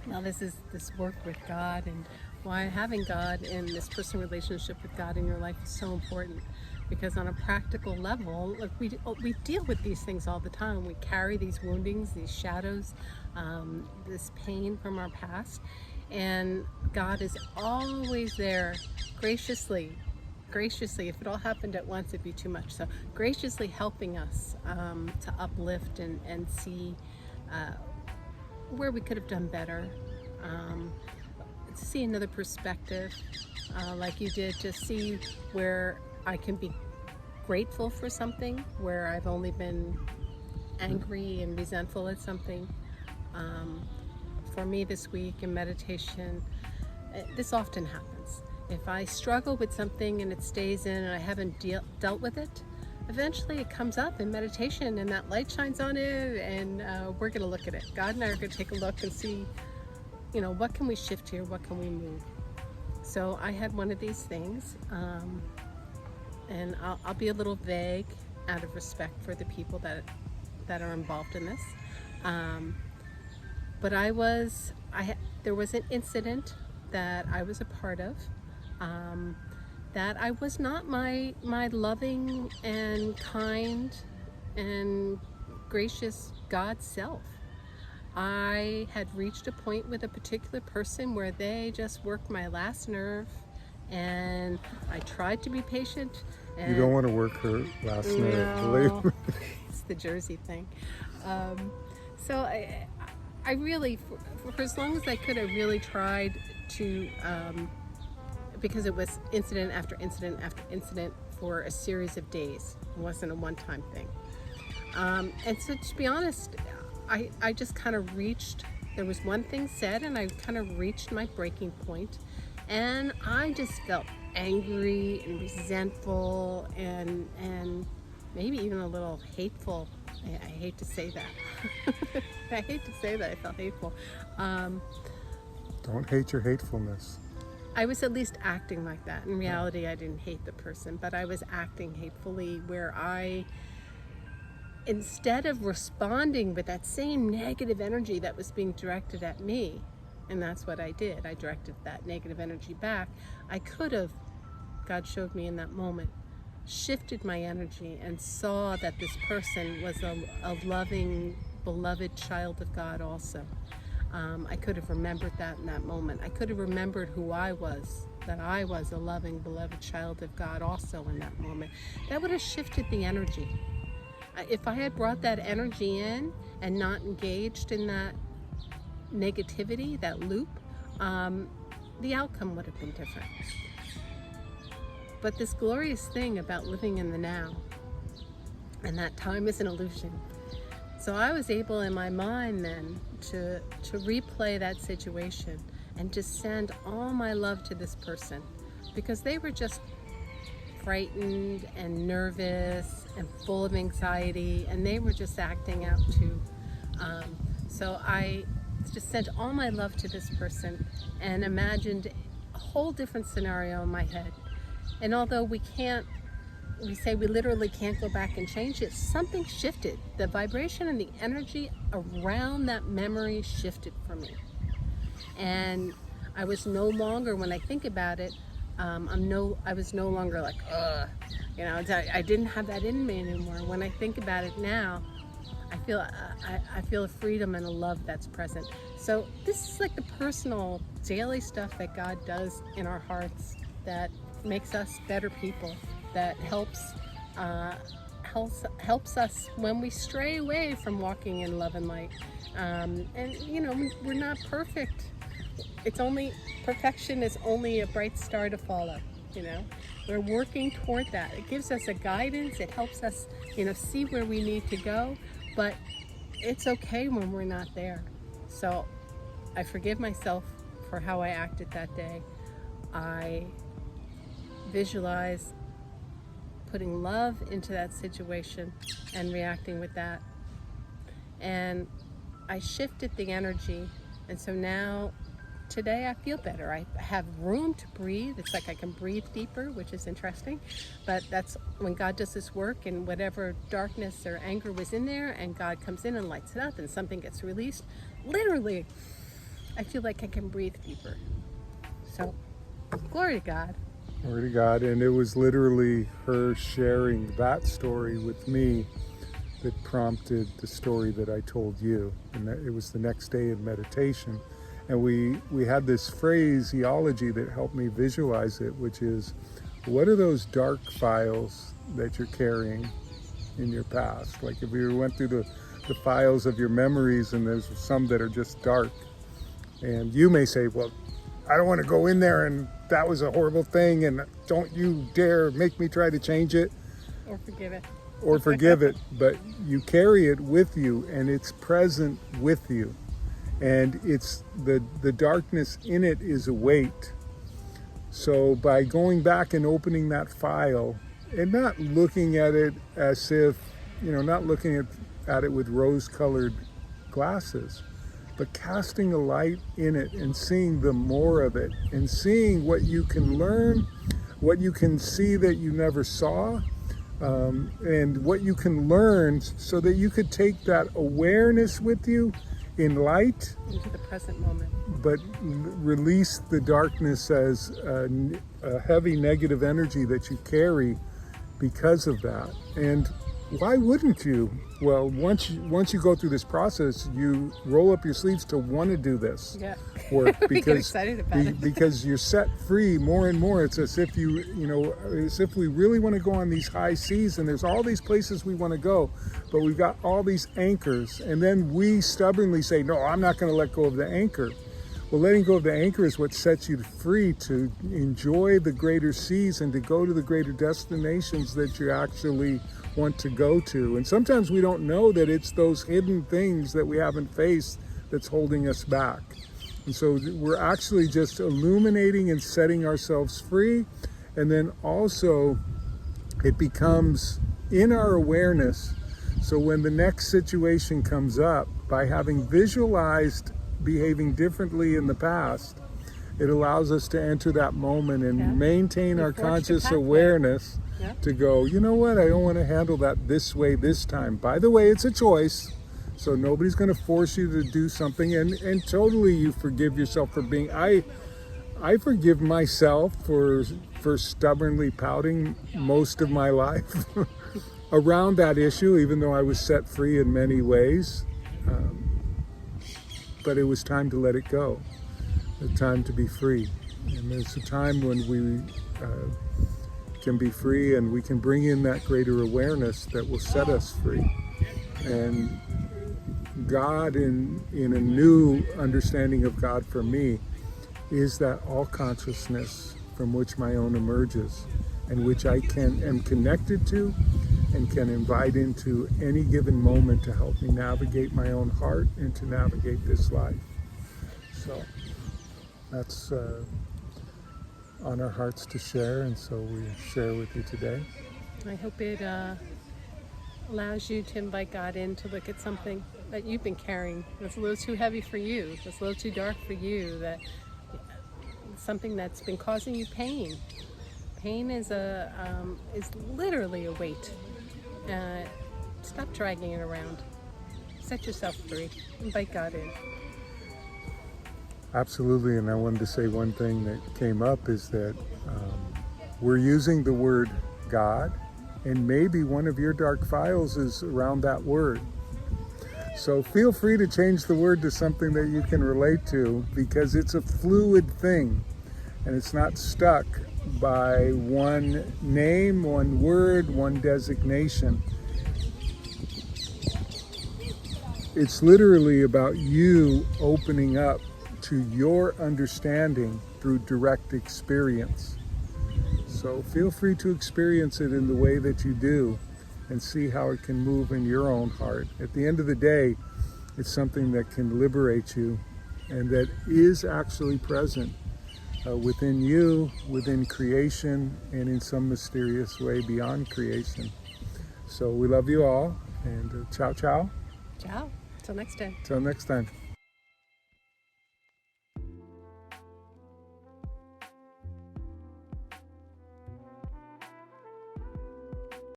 Now, this is this work with God, and why having God and this personal relationship with God in your life is so important. Because on a practical level, like we deal with these things all the time. We carry these woundings, these shadows, this pain from our past, and God is always there, graciously. Graciously, if it all happened at once, it'd be too much. So, graciously helping us to uplift and see where we could have done better, um, to see another perspective, like you did, to see where I can be grateful for something, where I've only been angry and resentful at something. Um, for me this week in meditation, this often happens. If I struggle with something and it stays in and I haven't dealt with it, eventually it comes up in meditation and that light shines on it, and we're going to look at it. God and I are going to take a look and see, what can we shift here? What can we move? So I had one of these things, and I'll be a little vague out of respect for the people that are involved in this. Um, but there was an incident that I was a part of, that I was not my loving and kind and gracious God self. I had reached a point with a particular person where they just worked my last nerve, and I tried to be patient. You don't want to work her last nerve, believe No, me. it's the Jersey thing. Um, so I really, for as long as I could, I really tried to, because it was incident after incident after incident for a series of days. It wasn't a one-time thing. And so, to be honest, I just kind of reached, there was one thing said, and I kind of reached my breaking point, and I just felt angry and resentful and maybe even a little hateful. I hate to say that. I hate to say that I felt hateful. Um, Don't hate your hatefulness. I was at least acting like that. In reality, I didn't hate the person, but I was acting hatefully, where instead of responding with that same negative energy that was being directed at me, and that's what I did, I directed that negative energy back, I could have, God showed me in that moment, shifted my energy and saw that this person was a loving, beloved child of God also. I could have remembered that in that moment. I could have remembered who I was, that I was a loving, beloved child of God also in that moment. That would have shifted the energy. If I had brought that energy in and not engaged in that negativity, that loop, the outcome would have been different. But this glorious thing about living in the now, and that time is an illusion. So I was able in my mind then to replay that situation and to send all my love to this person, because they were just frightened and nervous and full of anxiety, and they were just acting out too. So I just sent all my love to this person and imagined a whole different scenario in my head. And although we say we literally can't go back and change it, something shifted. The vibration and the energy around that memory shifted for me. And I was no longer, when I think about it, I was no longer like, ugh, I didn't have that in me anymore. When I think about it now, I feel a freedom and a love that's present. So this is like the personal, daily stuff that God does in our hearts that makes us better people, that helps us when we stray away from walking in love and light. And we're not perfect. Perfection is only a bright star to follow. We're working toward that. It gives us a guidance. It helps us, see where we need to go. But it's okay when we're not there. So I forgive myself for how I acted that day. I visualize putting love into that situation and reacting with that. And I shifted the energy. And so now, today I feel better. I have room to breathe. It's like I can breathe deeper, which is interesting. But that's when God does this work, and whatever darkness or anger was in there, and God comes in and lights it up and something gets released. Literally, I feel like I can breathe deeper. So, glory to God. Glory to God. And it was literally her sharing that story with me that prompted the story that I told you. And that it was the next day in meditation. And we had this phraseology that helped me visualize it, which is, what are those dark files that you're carrying in your past? Like if you went through the files of your memories, and there's some that are just dark. And you may say, well, I don't want to go in there, and that was a horrible thing, and don't you dare make me try to change it. Or forgive it. Or forgive it. But you carry it with you, and it's present with you. And it's the darkness in it is a weight. So by going back and opening that file and not looking at it as if, not looking at it with rose-colored glasses, but casting a light in it and seeing the more of it and seeing what you can learn, what you can see that you never saw, and what you can learn so that you could take that awareness with you in light into the present moment, but release the darkness as a heavy negative energy that you carry because of that. And why wouldn't you? Well, once you go through this process, you roll up your sleeves to want to do this work We get because excited about it. because you're set free more and more. It's as if as if we really want to go on these high seas, and there's all these places we want to go, but we've got all these anchors, and then we stubbornly say, no, I'm not going to let go of the anchor. Well, letting go of the anchor is what sets you free to enjoy the greater seas and to go to the greater destinations that you actually want to go to. And sometimes we don't know that it's those hidden things that we haven't faced that's holding us back. And so we're actually just illuminating and setting ourselves free. And then also it becomes in our awareness. So when the next situation comes up, by having visualized behaving differently in the past, it allows us to enter that moment and maintain our conscious awareness to go, you know what, I don't want to handle that this way this time. By the way, it's a choice, so nobody's going to force you to do something, and totally you forgive yourself for being, I forgive myself for stubbornly pouting most of my life around that issue, even though I was set free in many ways. But it was time to let it go, a time to be free. And there's a time when we can be free, and we can bring in that greater awareness that will set us free. And God, in a new understanding of God for me, is that all consciousness from which my own emerges, and which I am connected to and can invite into any given moment to help me navigate my own heart and to navigate this life. So that's on our hearts to share, and so we share with you today. I hope it allows you to invite God in to look at something that you've been carrying that's a little too heavy for you, that's a little too dark for you, that something that's been causing you pain. Pain is literally a weight. Stop dragging it around. Set yourself free. Invite God in. Absolutely, and I wanted to say one thing that came up is that we're using the word God, and maybe one of your dark files is around that word. So feel free to change the word to something that you can relate to, because it's a fluid thing, and it's not stuck by one name, one word, one designation. It's literally about you opening up to your understanding through direct experience. So feel free to experience it in the way that you do and see how it can move in your own heart. At the end of the day, it's something that can liberate you and that is actually present within you, within creation, and in some mysterious way beyond creation. So we love you all, and ciao, ciao. Ciao. Till next time. Till next time.